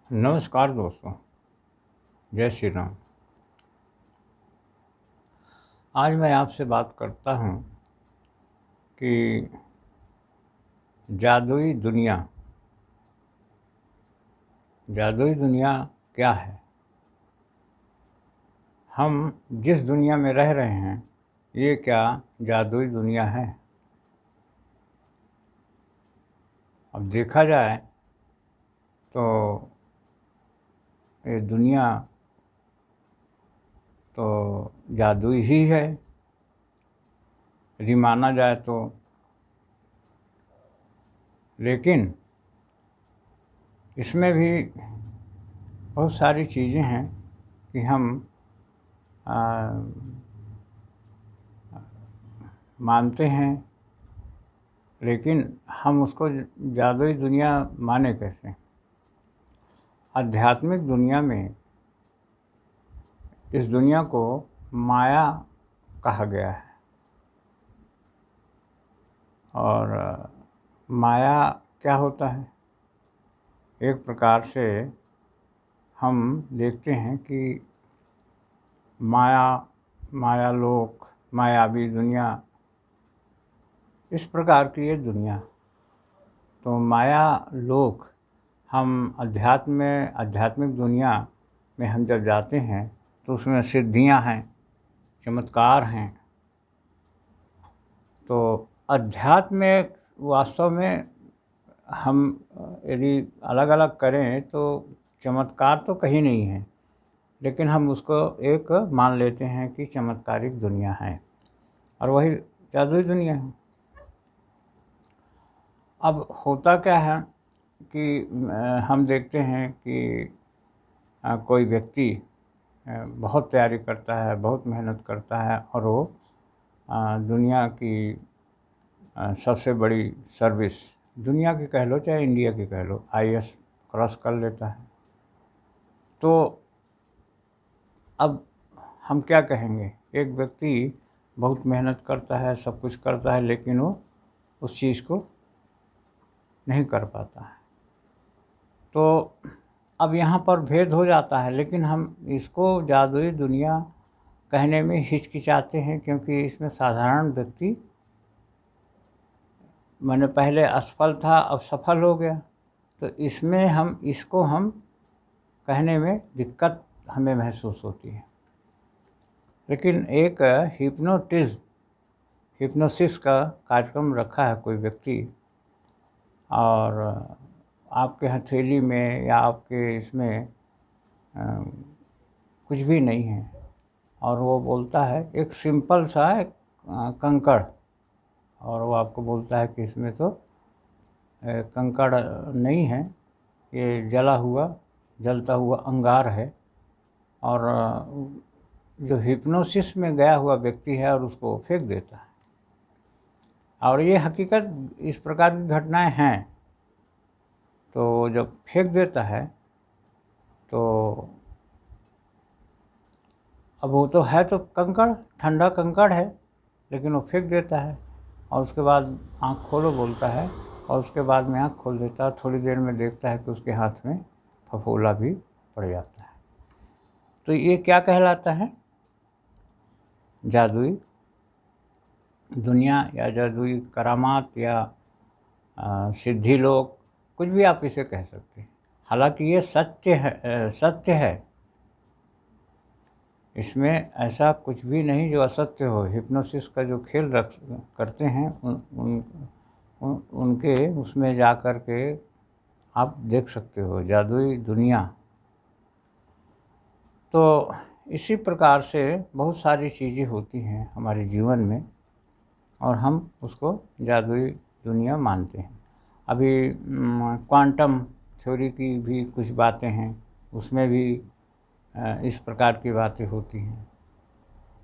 नमस्कार दोस्तों, जय श्री राम। आज मैं आपसे बात करता हूँ कि जादुई दुनिया क्या है। हम जिस दुनिया में रह रहे हैं, ये क्या जादुई दुनिया है? अब देखा जाए तो ये दुनिया तो जादुई ही है, यदि माना जाए तो। लेकिन इसमें भी बहुत सारी चीज़ें हैं कि हम मानते हैं, लेकिन हम उसको जादुई दुनिया माने कैसे? आध्यात्मिक दुनिया में इस दुनिया को माया कहा गया है। और माया क्या होता है? एक प्रकार से हम देखते हैं कि मायालोक, मायावी दुनिया, इस प्रकार की ये दुनिया। तो माया लोक, हम आध्यात्मिक दुनिया में हम जब जाते हैं तो उसमें सिद्धियां हैं, चमत्कार हैं। तो अध्यात्म में वास्तव में हम यदि अलग अलग करें तो चमत्कार तो कहीं नहीं है, लेकिन हम उसको एक मान लेते हैं कि चमत्कारिक दुनिया है, और वही जादुई दुनिया है। अब होता क्या है कि हम देखते हैं कि कोई व्यक्ति बहुत तैयारी करता है, बहुत मेहनत करता है, और वो दुनिया की सबसे बड़ी सर्विस, दुनिया की कह लो चाहे इंडिया की कह लो, आईएएस क्रॉस कर लेता है। तो अब हम क्या कहेंगे? एक व्यक्ति बहुत मेहनत करता है, सब कुछ करता है, लेकिन वो उस चीज़ को नहीं कर पाता है। तो अब यहाँ पर भेद हो जाता है, लेकिन हम इसको जादुई दुनिया कहने में हिचकिचाते हैं, क्योंकि इसमें साधारण व्यक्ति, मैंने पहले असफल था अब सफल हो गया, तो इसमें हम कहने में दिक्कत हमें महसूस होती है। लेकिन एक हिप्नोसिस का कार्यक्रम रखा है कोई व्यक्ति, और आपके हथेली में या आपके इसमें कुछ भी नहीं है, और वो बोलता है एक सिंपल सा कंकड़, और वो आपको बोलता है कि इसमें तो कंकड़ नहीं है, ये जलता हुआ अंगार है। और जो हिप्नोसिस में गया हुआ व्यक्ति है और उसको फेंक देता है। और ये हकीकत, इस प्रकार की घटनाएं हैं। तो जब फेंक देता है तो अब वो तो है तो कंकड़, ठंडा कंकड़ है, लेकिन वो फेंक देता है। और उसके बाद आँख खोलो बोलता है, और उसके बाद में आँख खोल देता है। थोड़ी देर में देखता है कि उसके हाथ में फफोला भी पड़ जाता है। तो ये क्या कहलाता है? जादुई दुनिया, या जादुई करामात, या सिद्धि लोक, कुछ भी आप इसे कह सकते हैं। हालांकि ये सत्य है, इसमें ऐसा कुछ भी नहीं जो असत्य हो। हिप्नोसिस का जो खेल करते हैं उनके उसमें जा कर के आप देख सकते हो जादुई दुनिया। तो इसी प्रकार से बहुत सारी चीज़ें होती हैं हमारे जीवन में, और हम उसको जादुई दुनिया मानते हैं। अभी क्वांटम थ्योरी की भी कुछ बातें हैं, उसमें भी इस प्रकार की बातें होती हैं।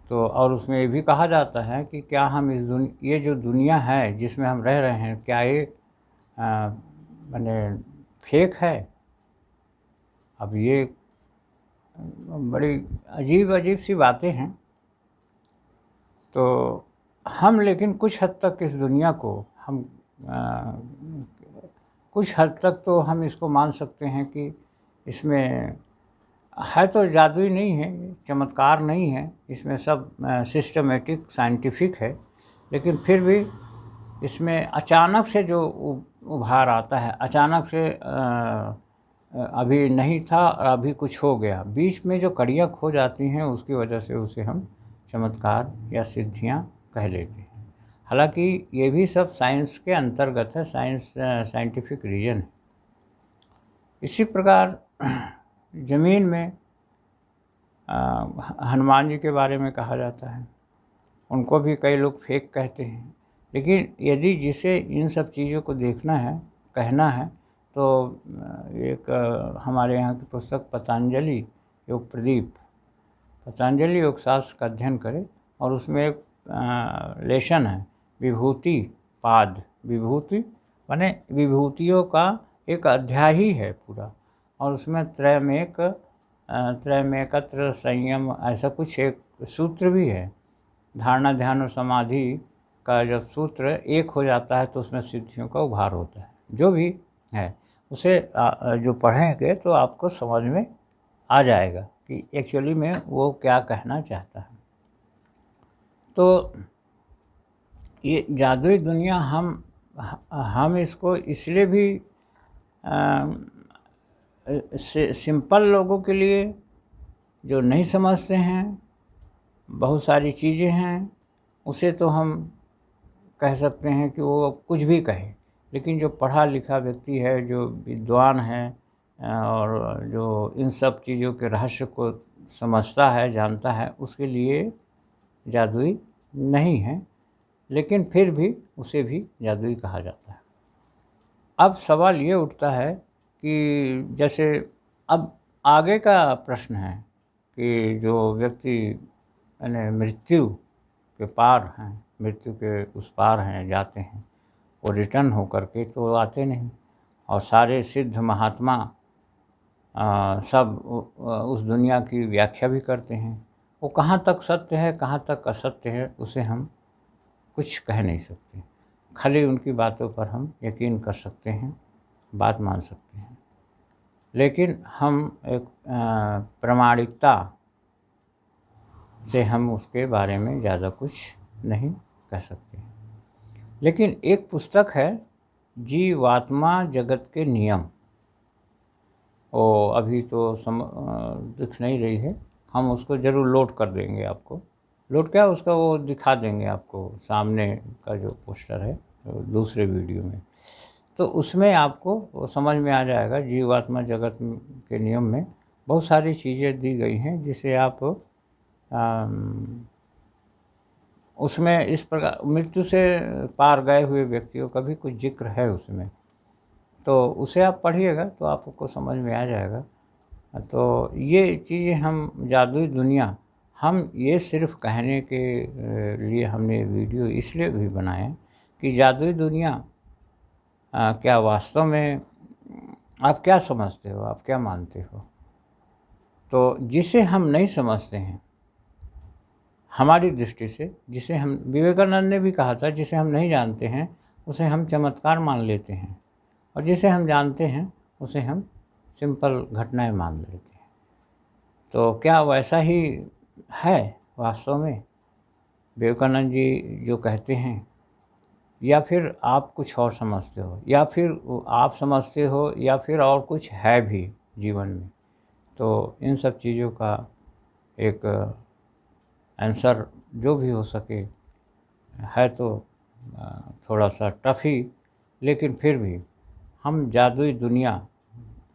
तो और उसमें ये भी कहा जाता है कि क्या हम ये जो दुनिया है जिसमें हम रह रहे हैं, क्या ये माने फेक है? अब ये बड़ी अजीब अजीब सी बातें हैं। तो हम लेकिन कुछ हद तक इस दुनिया को कुछ हद तक तो हम इसको मान सकते हैं कि इसमें है तो जादुई नहीं है, चमत्कार नहीं है, इसमें सब सिस्टमेटिक साइंटिफिक है, लेकिन फिर भी इसमें अचानक से जो उभार आता है, अचानक से अभी नहीं था और अभी कुछ हो गया, बीच में जो कड़ियाँ खो जाती हैं उसकी वजह से उसे हम चमत्कार या सिद्धियाँ कह लेते हैं। हालांकि ये भी सब साइंस के अंतर्गत है, साइंटिफिक रीजन है। इसी प्रकार ज़मीन में हनुमान जी के बारे में कहा जाता है, उनको भी कई लोग फेक कहते हैं, लेकिन यदि जिसे इन सब चीज़ों को देखना है, कहना है, तो एक हमारे यहाँ की पुस्तक पतंजलि योग प्रदीप, पतंजलि योग शास्त्र का अध्ययन करें, और उसमें एक लेशन है विभूति पाद। विभूति माने विभूतियों का एक अध्याय ही है पूरा, और उसमें त्रयमेकत्र संयम ऐसा कुछ एक सूत्र भी है। धारणा ध्यान और समाधि का जब सूत्र एक हो जाता है तो उसमें सिद्धियों का उभार होता है। जो भी है उसे जो पढ़ेंगे तो आपको समझ में आ जाएगा कि एक्चुअली में वो क्या कहना चाहता है। तो ये जादुई दुनिया हम इसको इसलिए भी सिंपल लोगों के लिए जो नहीं समझते हैं, बहुत सारी चीज़ें हैं, उसे तो हम कह सकते हैं कि वो कुछ भी कहे, लेकिन जो पढ़ा लिखा व्यक्ति है, जो विद्वान है और जो इन सब चीज़ों के रहस्य को समझता है, जानता है, उसके लिए जादुई नहीं है, लेकिन फिर भी उसे भी जादुई कहा जाता है। अब सवाल ये उठता है कि जैसे अब आगे का प्रश्न है कि जो व्यक्ति यानी मृत्यु के पार हैं, मृत्यु के उस पार हैं, जाते हैं, वो रिटर्न होकर के तो आते नहीं, और सारे सिद्ध महात्मा सब उस दुनिया की व्याख्या भी करते हैं। वो कहाँ तक सत्य है, कहाँ तक असत्य है, उसे हम कुछ कह नहीं सकते, खाली उनकी बातों पर हम यकीन कर सकते हैं, बात मान सकते हैं, लेकिन हम एक प्रामाणिकता से हम उसके बारे में ज़्यादा कुछ नहीं कह सकते। लेकिन एक पुस्तक है जीवात्मा जगत के नियम, वो अभी तो दिख नहीं रही है, हम उसको ज़रूर लोड कर देंगे आपको। लोड क्या, उसका वो दिखा देंगे आपको, सामने का जो पोस्टर है दूसरे वीडियो में, तो उसमें आपको वो समझ में आ जाएगा। जीवात्मा जगत के नियम में बहुत सारी चीज़ें दी गई हैं जिसे आप उसमें इस प्रकार मृत्यु से पार गए हुए व्यक्तियों का भी कुछ जिक्र है उसमें, तो उसे आप पढ़िएगा तो आपको समझ में आ जाएगा। तो ये चीज़ें हम जादुई दुनिया, हम ये सिर्फ कहने के लिए हमने वीडियो इसलिए भी बनाए कि जादुई दुनिया क्या वास्तव में आप क्या समझते हो, आप क्या मानते हो। तो जिसे हम नहीं समझते हैं हमारी दृष्टि से, जिसे हम, विवेकानंद ने भी कहा था, जिसे हम नहीं जानते हैं उसे हम चमत्कार मान लेते हैं, और जिसे हम जानते हैं उसे हम सिंपल घटनाएं मान लेते हैं। तो क्या वैसा ही है वास्तव में विवेकानंद जी जो कहते हैं, या फिर आप कुछ और समझते हो, या फिर आप समझते हो, या फिर और कुछ है भी जीवन में। तो इन सब चीज़ों का एक आंसर जो भी हो सके है तो थोड़ा सा टफ ही, लेकिन फिर भी हम जादुई दुनिया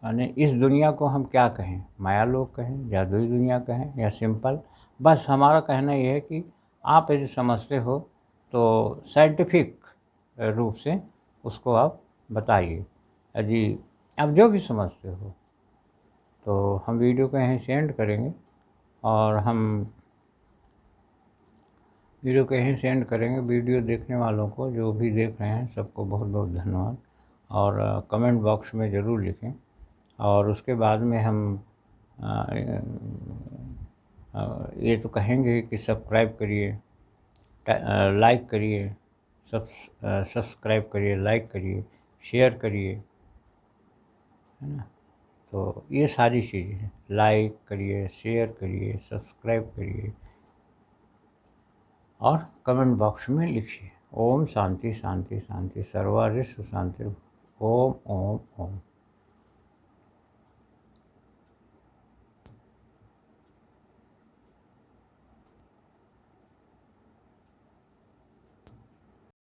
यानी इस दुनिया को हम क्या कहें, माया लोक कहें, जादुई दुनिया कहें, या सिंपल, बस हमारा कहना ये है कि आप यदि समझते हो तो साइंटिफिक रूप से उसको आप बताइए। यदि आप जो भी समझते हो तो हम वीडियो को यहीं सेंड करेंगे, और हम वीडियो को यहीं सेंड करेंगे। वीडियो देखने वालों को, जो भी देख रहे हैं, सबको बहुत बहुत धन्यवाद, और कमेंट बॉक्स में ज़रूर लिखें, और उसके बाद में हम ये तो कहेंगे कि सब्सक्राइब करिए, लाइक करिए, सब्सक्राइब करिए, लाइक करिए, शेयर करिए, है ना। तो ये सारी चीज़ें हैं। लाइक करिए, शेयर करिए, सब्सक्राइब करिए और कमेंट बॉक्स में लिखिए। ओम शांति शांति शांति, सर्वरिष्ट शांति। ओम ओम ओम।